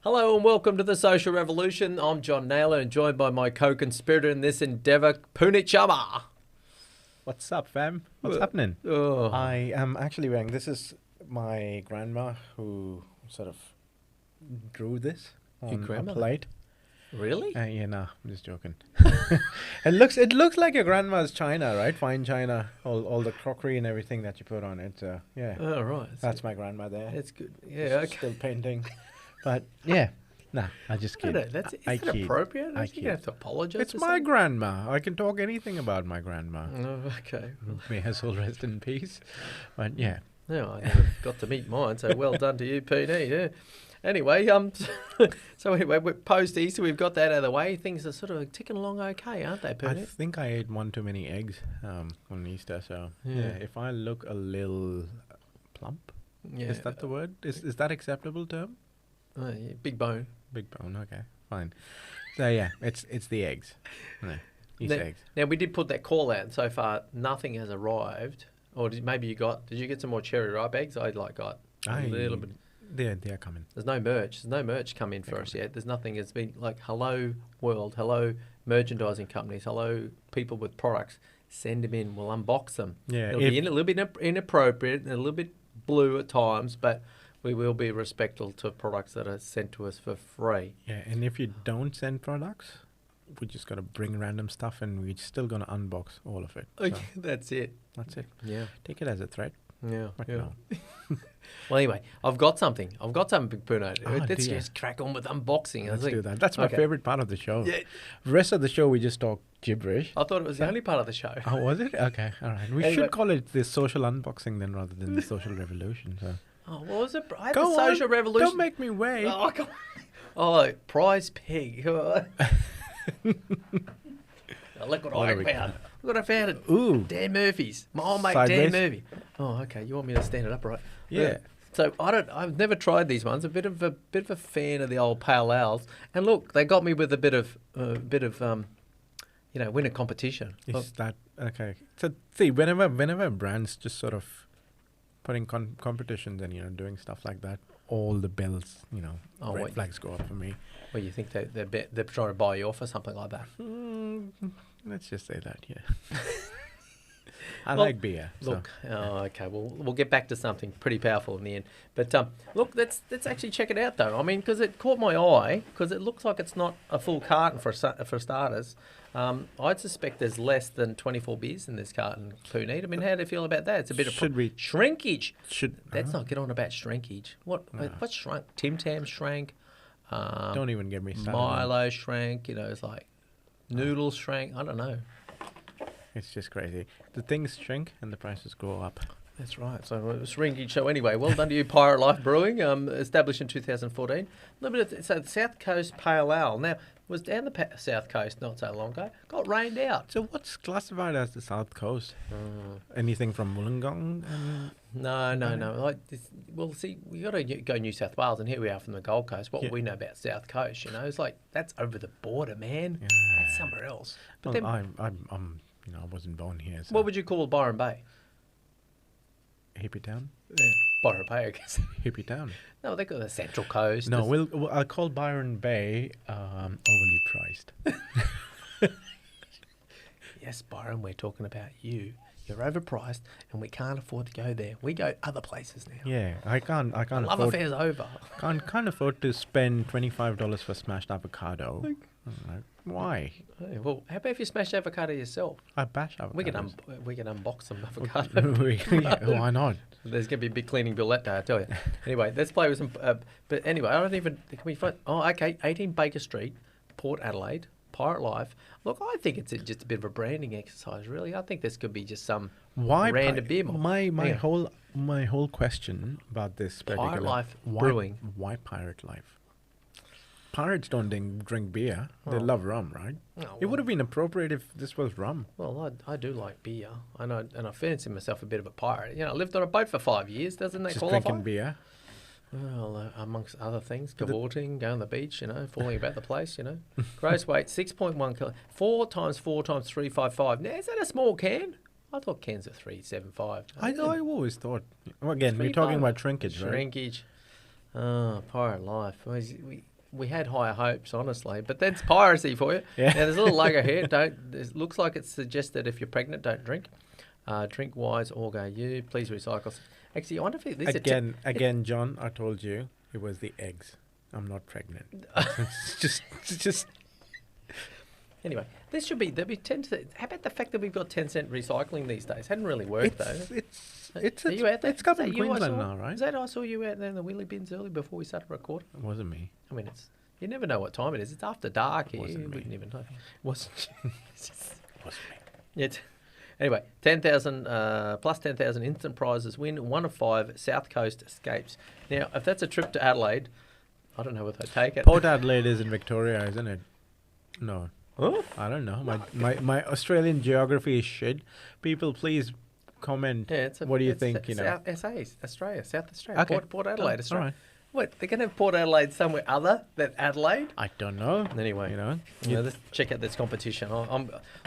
Hello and welcome to the Social Revolution. I'm John Nayler and joined by my co-conspirator in this endeavour, Puneet Sharma. What's up, fam? What's happening? I am actually wearing, this is my grandma who sort of drew this on a plate. Really? Yeah, no, I'm just joking. It looks like your grandma's china, right? Fine china, all the crockery and everything that you put on it. Yeah. Oh, right. That's my grandma there. That's good. Yeah, okay. Still painting. But yeah, nah, I just kid. Is that appropriate? I you have to apologise. It's my grandma. I can talk anything about my grandma. Oh, okay. May her soul rest in peace. But yeah. No, I never got to meet mine, so well done to you, PD. Yeah. Anyway, so anyway, we're post-Easter, we've got that out of the way. Things are sort of ticking along okay, aren't they, PD? I think I ate one too many eggs on Easter, so yeah. If I look a little plump, is that the word? Is that acceptable term? Yeah, big bone. Big bone, okay, fine. So yeah, it's the eggs. No, eggs. Now we did put that call out, and so far nothing has arrived. Or did you get some more cherry ripe eggs? I got a little bit. They're coming. There's no merch. There's no merch come in for us yet. There's nothing. It's been like, hello world, hello merchandising companies, hello people with products. Send them in. We'll unbox them. Yeah, it'll be a little bit inappropriate and a little bit blue at times, but we will be respectful to products that are sent to us for free. Yeah, and if you don't send products, we just got to bring random stuff and we're still going to unbox all of it. Okay, so that's it. That's it. Yeah. Take it as a threat. Yeah. No. Well, anyway, I've got something, Big Puno. Let's just crack on with unboxing. Let's do that. That's my favorite part of the show. Yeah. The rest of the show, we just talk gibberish. I thought it was the only part of the show. Oh, was it? Okay, all right. We should call it the social unboxing then rather than the social revolution. So. Oh, what was it? I had the social revolution. Don't make me wait. Oh, come on. Oh, prize pig. Look what I found. Look what I found. Ooh. Dan Murphy's. My old mate Sideways. Dan Murphy. Oh, okay. You want me to stand it up, right? Yeah. So I've never tried these ones. A bit of a fan of the old pale ales. And look, they got me with a bit of win a competition. Is that okay? So see, whenever brands just sort of putting competitions and doing stuff like that, all the bells, red flags go up for me. Well, you think they're trying to buy you off or something like that? Let's just say that, yeah. I like beer. Look, okay, we'll get back to something pretty powerful in the end. But look, let's actually check it out though. I mean, because it caught my eye, because it looks like it's not a full carton for starters. I'd suspect there's less than 24 beers in this carton, Puneet. I mean, how do you feel about that? It's a bit of shrinkage. Let's not get on about shrinkage. What's shrunk? Tim Tam shrank. Don't even get me started. Milo shrank. It's like noodles shrank. I don't know. It's just crazy. The things shrink and the prices go up. That's right. So shrinkage. So anyway, well done to you, Pirate Life Brewing, established in 2014. A little bit of the South Coast Pale Ale. Now, was down the South Coast not so long ago. Got rained out. So what's classified as the South Coast? Anything from Wollongong? No. Well, see, we got to go New South Wales, and here we are from the Gold Coast. What we know about South Coast, it's like that's over the border, man. Yeah. That's somewhere else. But well, I wasn't born here. So. What would you call Byron Bay? Hippie town? Yeah, Byron Bay, I guess. Hippie town. No, they got the Central Coast. No, I'll call Byron Bay overly priced. Yes, Byron, we're talking about you. You're overpriced, and we can't afford to go there. We go other places now. Yeah, I can't. Love affair's over. Can't afford to spend $25 for smashed avocado. Why? Well, how about if you smash avocado yourself? I bash avocado. We can unbox some avocado. Why not? There's going to be a big cleaning bill that day, I tell you. Anyway, let's play with some. But anyway, I don't even. Can we find? Oh, okay. 18 Baker Street, Port Adelaide, Pirate Life. Look, I think it's just a bit of a branding exercise, really. I think this could be just some random beer. My whole question about this particular Pirate Life Brewing. Why Pirate Life? Pirates don't drink beer. They love rum, right? It would have been appropriate if this was rum. Well, I do like beer. And I fancy myself a bit of a pirate. I lived on a boat for 5 years. Doesn't that just qualify? Drinking beer? Well, amongst other things, cavorting, going to the beach, falling about the place, Gross weight, 6.1 kilo. 4 times 4 times 355. Now, is that a small can? I thought cans are 375. I always thought. Well, again, we're talking about shrinkage, right? Shrinkage. Oh, Pirate Life. We had higher hopes, honestly, but that's piracy for you. Yeah. Now, there's a little logo here. It looks like it suggests that if you're pregnant, don't drink. Drink wise or go you. Please recycle. Actually, I wonder if this again, John. I told you it was the eggs. I'm not pregnant. just. Anyway, there'll be 10 cents. How about the fact that we've got 10-cent recycling these days? Hadn't really worked though. Are you out there? It's coming in Queensland now, right? Is that I saw you out there in the wheelie bins early before we started recording? It wasn't me. I mean, you never know what time it is. It's after dark here. Wasn't me. Wouldn't even know. It wasn't. Wasn't me. Yet. Anyway, 10,000 plus 10,000 instant prizes win. 1 of 5 South Coast escapes. Now, if that's a trip to Adelaide, I don't know whether I'd take it. Port Adelaide is in Victoria, isn't it? No. Huh? I don't know. My Australian geography is shit. People, please comment. Yeah, what do you think? South Australia, South Australia. Okay. Port Adelaide, Australia. All right. What, they're going to have Port Adelaide somewhere other than Adelaide? I don't know. Anyway, let's check out this competition.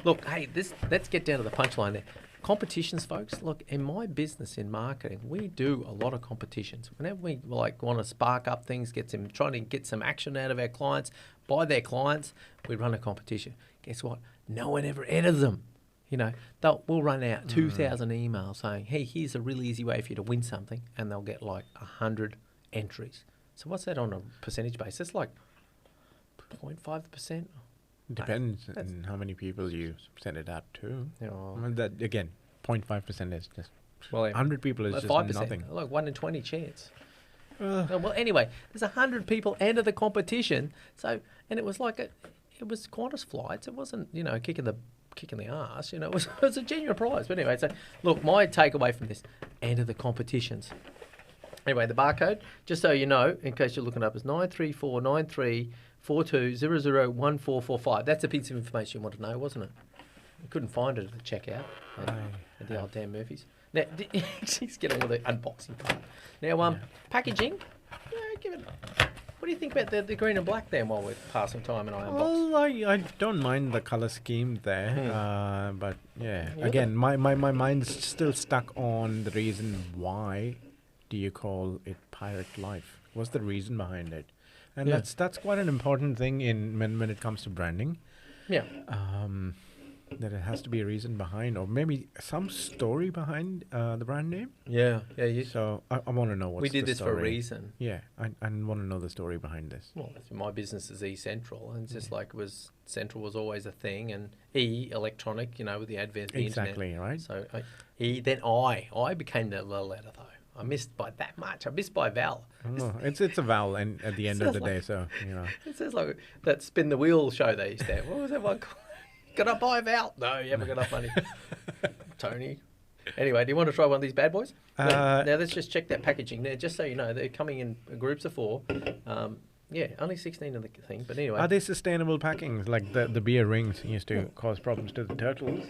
Look, hey, let's get down to the punchline there. Competitions, folks. Look, in my business in marketing, we do a lot of competitions. Whenever we want to spark up things, trying to get some action out of our clients, by their clients, we run a competition. Guess what? No one ever enters them. We'll run out 2,000 emails saying, hey, here's a really easy way for you to win something, and they'll get like 100 entries. So what's that on a percentage basis? Like 0.5%? Depends on how many people you send it out to. That again, 0.5% is just 100 people is just 5%, nothing. Like 1 in 20 chance. Well, anyway, there's 100 people enter the competition. So, and it was like it was Qantas flights. It wasn't kicking the arse. It was a genuine prize. But anyway, so look, my takeaway from this: enter the competitions. Anyway, the barcode, just so you know, in case you're looking up, is 9349342001445. That's a piece of information you want to know, wasn't it? I couldn't find it at the checkout at the old Dan Murphy's. Now, let's get on with the unboxing part. Now, packaging, give it. What do you think about the green and black then while we're passing time and I unbox? Well, I don't mind the colour scheme there, but again, my mind's still stuck on the reason why do you call it Pirate Life? What's the reason behind it? And that's quite an important thing when it comes to branding. Yeah. That it has to be a reason behind, or maybe some story behind the brand name. Yeah. So I want to know what's the story. We did this for a reason. Yeah, I want to know the story behind this. Well, my business is E-Central, and it's just like Central was always a thing, and electronic, with the advent of the internet. Exactly, right. So then I became the little letter though. I missed by that much. I missed by vowel. Oh, it's a vowel and at the end of the day, so It says like that spin the wheel show they used to have. What was that one called? Got up by a vowel? No, you haven't got enough money. Tony. Anyway, do you want to try one of these bad boys? Now let's just check that packaging. Now, just so you know, they're coming in groups of 4. Only 16 of the thing. But anyway, are they sustainable packings like the beer rings used to cause problems to the turtles?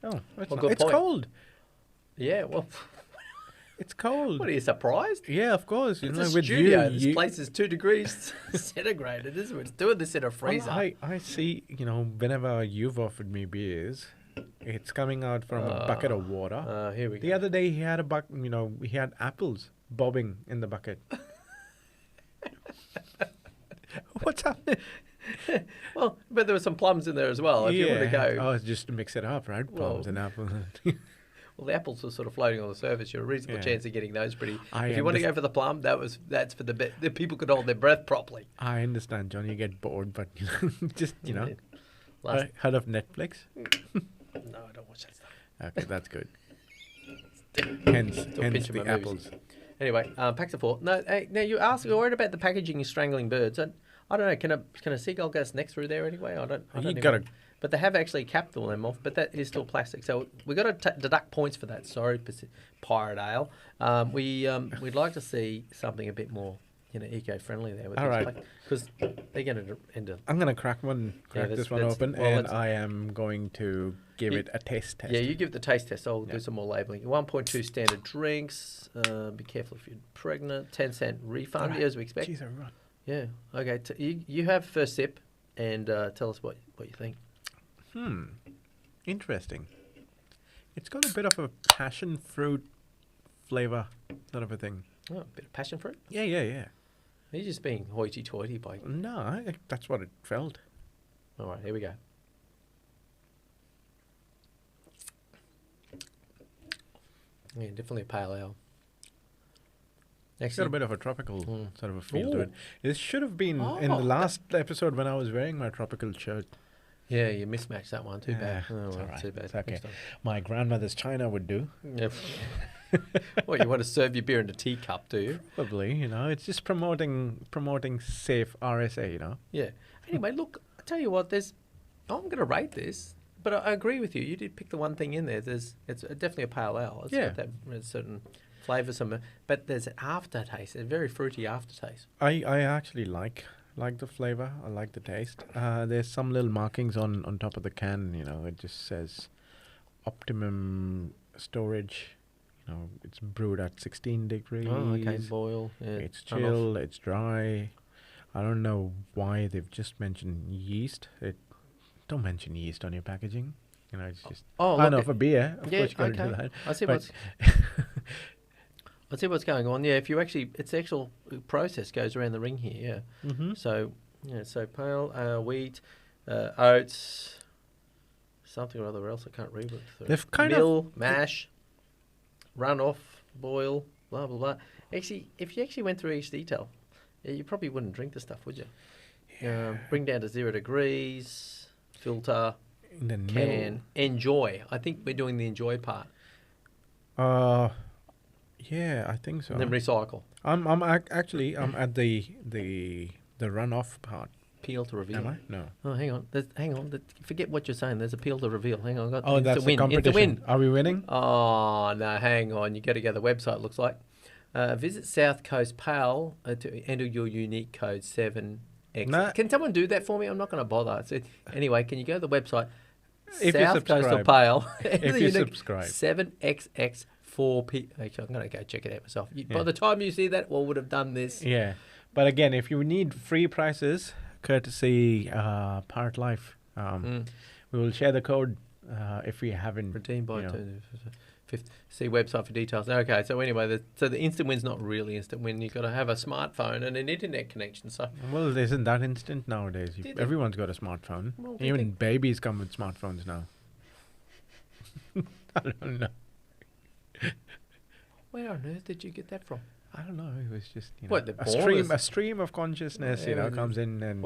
Oh, it's cold. Yeah, well. It's cold. What, are you surprised? Yeah, of course. It's a studio. This place is 2 degrees centigrade. It's doing this in a freezer. I see, whenever you've offered me beers, it's coming out from a bucket of water. Here we go. The other day he had he had apples bobbing in the bucket. What's happening? Well, but there were some plums in there as well. If you want to go. Oh, it's just to mix it up, right? Plums and apples. Well, the apples are sort of floating on the surface. You're a reasonable chance of getting those pretty. If you want to go for the plum, that's for the people could hold their breath properly. I understand, John. You get bored, but just heard of Netflix? No, I don't watch that stuff. Okay, that's good. hence the apples. Anyway, packs of 4. No, now you're worried about the packaging is strangling birds. I don't know. Can a seagull go next through there anyway? I don't know. But they have actually capped all them off, but that is still plastic. So we've got to deduct points for that. Sorry, Pirate Ale. We'd like to see something a bit more, eco-friendly there. With all right. Because they're going to end up. I'm going to crack this one open, and I am going to give it a taste test. Yeah, you give it the taste test. I'll do some more labelling. 1.2 standard drinks. Be careful if you're pregnant. 10-cent refund, as we expect. Jeez, everyone. Yeah. Okay. You have first sip, and tell us what you think. Interesting. It's got a bit of a passion fruit flavor, sort of a thing. Oh, a bit of passion fruit? Yeah. He's just being hoity-toity by... No, that's what it felt. All right, here we go. Yeah, definitely a pale ale. It's got a bit of a tropical sort of a feel to Ooh. it. It should have been in Oh, the last episode when I was wearing my tropical shirt. Yeah, you mismatched that one. Too bad. Oh, it's well, all right. too bad. It's okay. Next time. My grandmother's china would do. Yep. Well, you want to serve your beer in a teacup, do you? Probably, it's just promoting safe RSA, Yeah. Anyway, look, I tell you what, I'm going to rate this, but I agree with you. You did pick the one thing in there. It's definitely a pale ale. It's got that certain flavour, but there's an aftertaste, a very fruity aftertaste. I actually like the flavor. I like the taste. There's some little markings on top of the can. It just says optimum storage. It's brewed at 16 degrees. Oh, okay, boil. Yeah, it's chill. It's dry. I don't know why they've just mentioned yeast. Don't mention yeast on your packaging. It's just. I know for beer. Of course, you got to do that. I see I see what's going on. Yeah, if you actually, its actual process goes around the ring here. Yeah. Mm-hmm. So pale wheat, oats, something or other else. I can't read it. They've kind Mill, mash, run off, boil, blah blah blah. Actually, if you actually went through each detail, you probably wouldn't drink the stuff, would you? Yeah. Bring down to 0 degrees, filter, Then can, enjoy. I think we're doing the enjoy part. Yeah, I think so. And then recycle. I'm at the runoff part. Peel to reveal. Am I? No. Oh, hang on. Forget what you're saying. There's a peel to reveal. Hang on. That's the win. competition. It's a win. Are we winning? Oh, no, hang on. You got to go to the website, looks like. Visit South Coast Pale to enter your unique code 7X. Nah. Can someone do that for me? I'm not going to bother. Anyway, can you go to the website? If you South Coastal subscribe. Pale. If you subscribe. 7XX 4P. Actually, I'm going to go check it out myself. Yeah. By the time you see that, well, would have done this. Yeah. But again, if you need free prices, courtesy Pirate Life, we will share the code if we haven't. Redeemed by see website for details. Okay, so anyway, the instant win's not really instant win. You've got to have a smartphone and an internet connection. So Well, isn't that instant nowadays? Everyone's got a smartphone. Well, Even babies come with smartphones now. I don't know. where on earth did you get that from? I don't know. It was just What, they're a born a stream of consciousness. Comes in and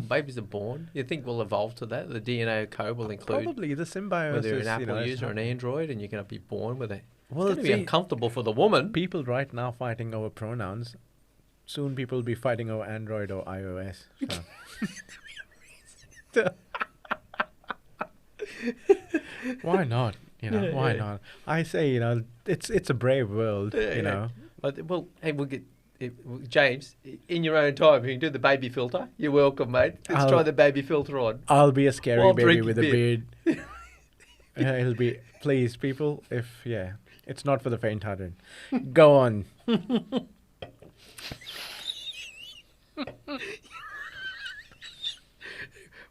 babies are born. You think we'll evolve to that? The DNA code will include probably the symbiosis. whether you're an Apple user or an Android, and you're going to be born with it. Well, It's going to be uncomfortable for the woman. People right now fighting over pronouns. Soon people will be fighting over Android or iOS. So. Why not? Why not? I say, it's a brave world. Well, hey, we'll get James in your own time. You can do the baby filter. You're welcome, mate. Let's try the baby filter on. I'll be a scary While baby drinking with a beer. beard. It'll be, please, people. It's not for the faint-hearted. Go on.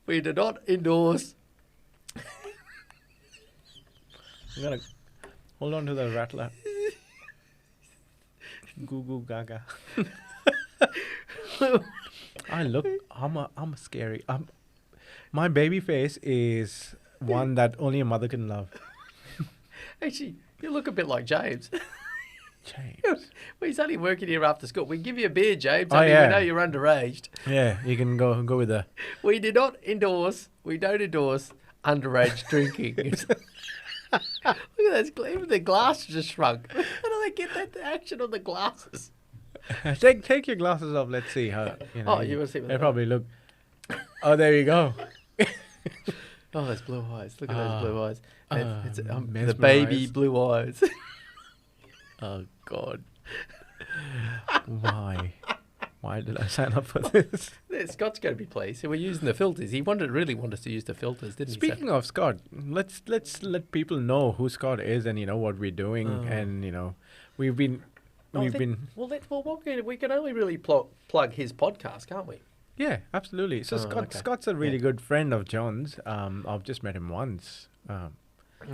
We do not endorse. I'm gonna hold on to the rattler. Goo goo gaga. I'm scary. My baby face is one that only a mother can love. Actually, you look a bit like James. James. Well, he's only working here after school. We can give you a beer, James. Oh, We yeah. know you're underage. Yeah, you can go with the. We don't endorse underage drinking. Look at that. Even the glass just shrunk. How do they get that action on the glasses? Take your glasses off. Let's see how. You want to see what they probably look. Oh, there you go. Oh, those blue eyes. Look at those blue eyes. It's the mesmerised. baby blue eyes. Oh, God. Why? Why did I sign up for this? Scott's going to be pleased. So we're using the filters. He really wanted us to use the filters, didn't he? Speaking of Scott, let's let people know who Scott is and what we're doing and we can only really plug his podcast, can't we? Yeah, absolutely. So Scott's a really good friend of John's. I've just met him once.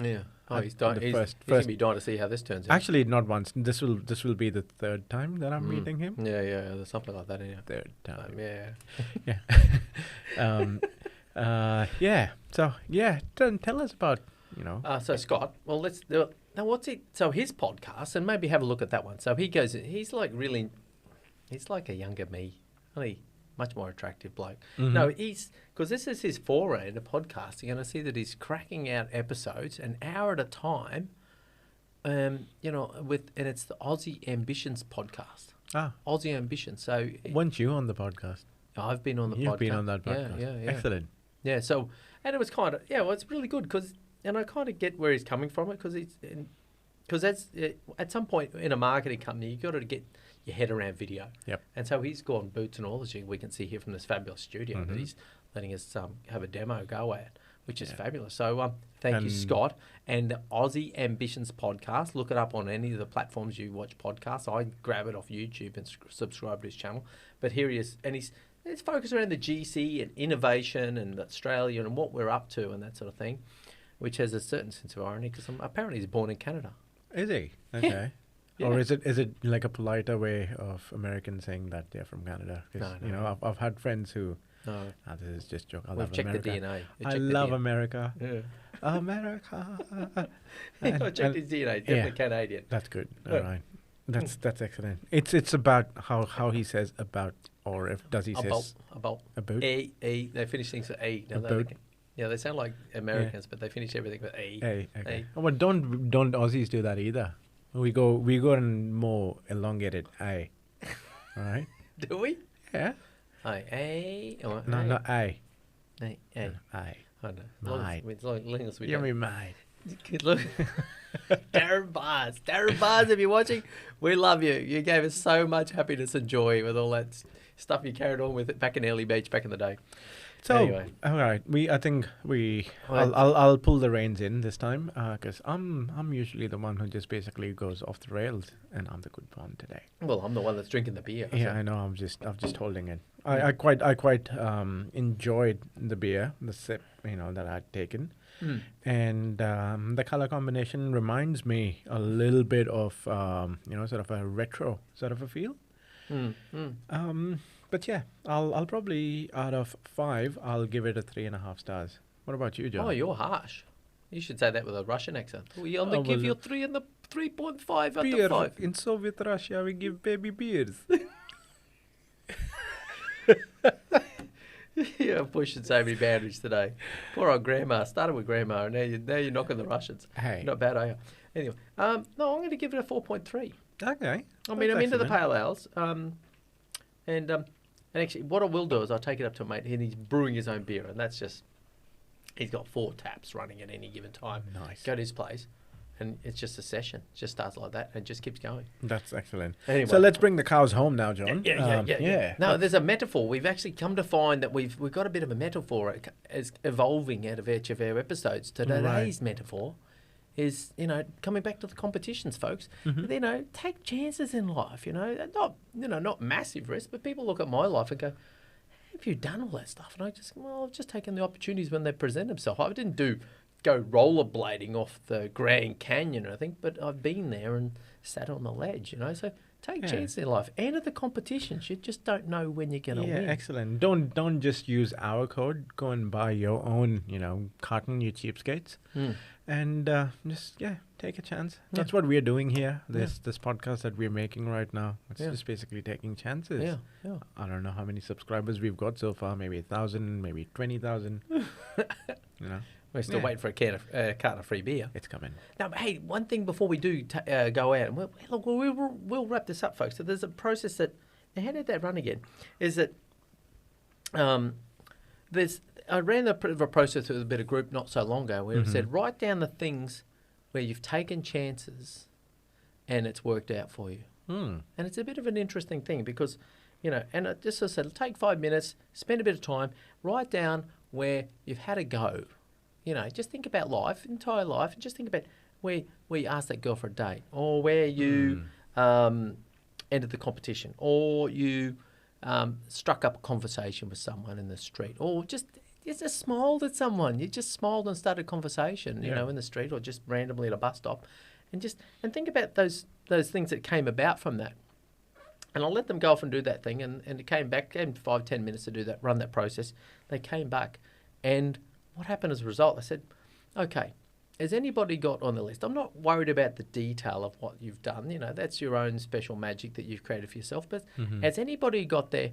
Yeah. Oh, At he's dying. the He's first- going to first- be dying to see how this turns out. Actually, not once. This will be the third time that I'm meeting him. Yeah, there's something like that. Yeah. Third time. Yeah. Yeah. So yeah, tell us about So Scott, well, let's do it. Now, what's it? So his podcast, and maybe have a look at that one. So he's like a younger me, only much more attractive bloke. Mhm. No, because this is his foray into podcasting, and I see that he's cracking out episodes an hour at a time. And it's the Aussie Ambitions podcast. Aussie Ambitions. So weren't you on the podcast? I've been on the podcast. You've been on that podcast. Yeah. Excellent. Yeah, so, and it was kind of, well, it's really good and I kind of get where he's coming from it because that's, at some point in a marketing company, you've got to get your head around video. Yep. And so he's gone boots and all, as we can see here from this fabulous studio that he's letting us have a demo go at, which is fabulous. So thank you, Scott. And the Aussie Ambitions podcast, look it up on any of the platforms you watch podcasts. I grab it off YouTube and subscribe to his channel. But here he is, and it's focused around the GC and innovation and Australia and what we're up to and that sort of thing, which has a certain sense of irony because apparently he's born in Canada. Is he? Okay. Yeah. Or is it like a politer way of Americans saying that they're from Canada? 'Cause, No. I've had friends who. No. This is just joke. I We've love checked America. the DNA. I love America. Yeah. America. I checked his DNA. Definitely Canadian. That's good. Yeah. All right. That's excellent. It's about how he says about, or if does he says About. about. E. They finish things with E. Now About. they sound like Americans, but they finish everything with E. Hey, okay. E. Oh, but don't Aussies do that either. We go in more elongated. Aye. All right. Do we? Yeah. A. Or No, A? not aye. A. Aye. I don't know. Mate. As long as we Give don't. me mate. Look, Darren Bars, if you're watching, we love you. You gave us so much happiness and joy with all that stuff you carried on with it back in Early Beach back in the day. So, Anyway. all right. Right. I'll pull the reins in this time because I'm usually the one who just basically goes off the rails, and I'm the good one today. Well, I'm the one that's drinking the beer. Yeah, I know. I'm just holding it. I quite enjoyed the beer, the sip, that I'd taken, and the color combination reminds me a little bit of sort of a retro sort of a feel. But yeah, I'll probably out of 5, I'll give it a 3.5 stars. What about you, John? Oh, you're harsh. You should say that with a Russian accent. We only give you 3 and the 3.5 out beer of 5. in Soviet Russia, we give baby beers. Yeah, pushing so many boundaries today. Poor old grandma. Started with grandma, and now you're knocking the Russians. Hey. Not bad, are you? Anyway, no, I'm going to give it a 4.3. Okay. I mean, I'm into the excellent. pale ales. And actually, what I will do is I'll take it up to a mate, and he's brewing his own beer, and that's just, he's got 4 taps running at any given time. Nice. Go to his place, and it's just a session. It just starts like that, and it just keeps going. That's excellent. Anyway. So let's bring the cows home now, John. Yeah. No, there's a metaphor. We've actually come to find that we've got a bit of a metaphor as evolving out of each of our episodes. Today's metaphor is, coming back to the competitions, folks. Take chances in life. Not massive risk, but people look at my life and go, "Have you done all that stuff?" And I've just taken the opportunities when they present themselves. I didn't go rollerblading off the Grand Canyon or anything, but I've been there and sat on the ledge. So take chances in life. Enter the competitions. You just don't know when you're going to win. Yeah, excellent. Don't just use our code. Go and buy your own, carton, you cheapskates. And just take a chance. That's what we're doing here. This podcast that we're making right now. It's just basically taking chances. Yeah. I don't know how many subscribers we've got so far. Maybe 1,000, maybe 20,000. We're still waiting for a carton of free beer. It's coming. Now, hey, one thing before we do go out, and we'll wrap this up, folks. So there's a process that, now how did that run again? Is that I ran a process with a bit of group not so long ago where it said, write down the things where you've taken chances and it's worked out for you. And it's a bit of an interesting thing because, and I just sort of said, take 5 minutes, spend a bit of time, write down where you've had a go. Just think about life, entire life, and just think about where you asked that girl for a date, or where you entered the competition, or you struck up a conversation with someone in the street, or just you just smiled at someone. You just smiled and started a conversation, you know, in the street or just randomly at a bus stop, and think about those things that came about from that. And I'll let them go off and do that thing, and it came back, gave them 5-10 minutes to do that, run that process. They came back, and what happened as a result? I said, okay, has anybody got on the list? I'm not worried about the detail of what you've done. You know, that's your own special magic that you've created for yourself. But has anybody got there?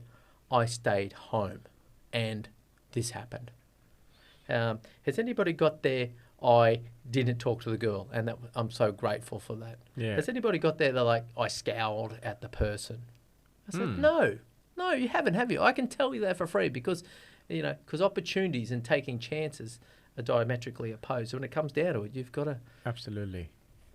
I stayed home, and this happened. Has anybody got there? I didn't talk to the girl, and I'm so grateful for that. Yeah. Has anybody got there? They're like, I scowled at the person. I said, no, you haven't, have you? I can tell you that for free because opportunities and taking chances are diametrically opposed. So when it comes down to it, you've got to Absolutely.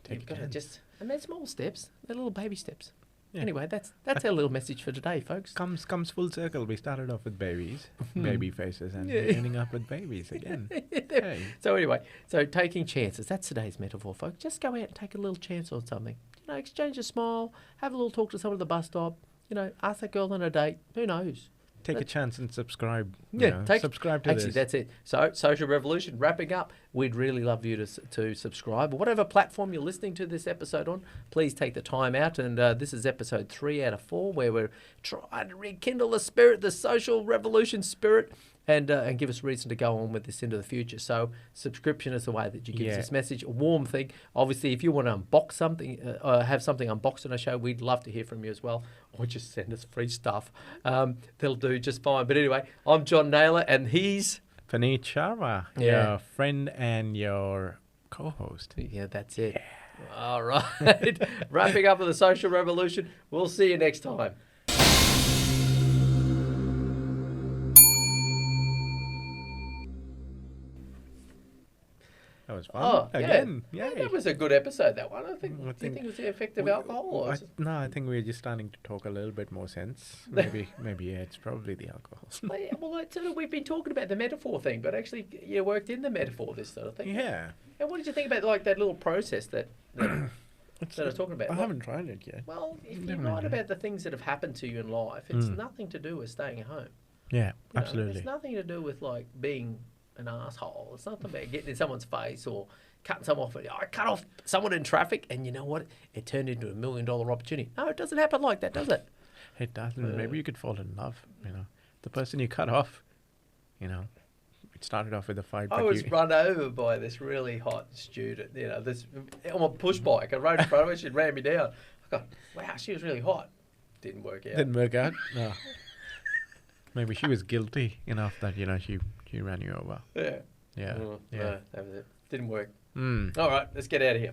and they're small steps, they're little baby steps. Yeah. Anyway, that's our little message for today, folks. Comes full circle. We started off with babies, baby faces, and we're ending up with babies again. Hey. So anyway, taking chances. That's today's metaphor, folks. Just go out and take a little chance on something. You know, exchange a smile, have a little talk to someone at the bus stop. You know, ask that girl on a date. Who knows? Take a chance and subscribe. Subscribe to this. That's it. So, Social Revolution, wrapping up, we'd really love you to subscribe. Whatever platform you're listening to this episode on, please take the time out. And this is episode 3 out of 4, where we're trying to rekindle the spirit, the Social Revolution spirit, and give us reason to go on with this into the future. So subscription is the way that you give us this message. A warm thing. Obviously, if you want to unbox something, have something unboxed on a show, we'd love to hear from you as well. Or just send us free stuff. They'll do just fine. But anyway, I'm John Nayler, and he's... Puneet Sharma, your friend and your co-host. Yeah, that's it. Yeah. All right. Wrapping up with the Social Revolution. We'll see you next time. That was fun. Again. Yeah, that was a good episode, that one. Do you think it was the effect of alcohol? I think we're just starting to talk a little bit more sense. Maybe it's probably the alcohol. We've been talking about the metaphor thing, but actually you worked in the metaphor, this sort of thing. Yeah. And what did you think about that little process that I was talking about? I haven't tried it yet. Well, if you write about the things that have happened to you in life, it's nothing to do with staying at home. Yeah, absolutely. It's nothing to do with being an asshole. It's nothing about getting in someone's face or cutting someone off. I cut off someone in traffic, and you know what? It turned into $1 million opportunity. No, it doesn't happen like that, does it? It doesn't. Maybe you could fall in love. The person you cut off. It started off with a fight. I was run over by this really hot student. This on a push bike. I rode in front of her. She ran me down. I go, wow, she was really hot. Didn't work out. No. Maybe she was guilty enough that she ran you over. Yeah. Yeah. No, that was it. Didn't work. Mm. All right, let's get out of here.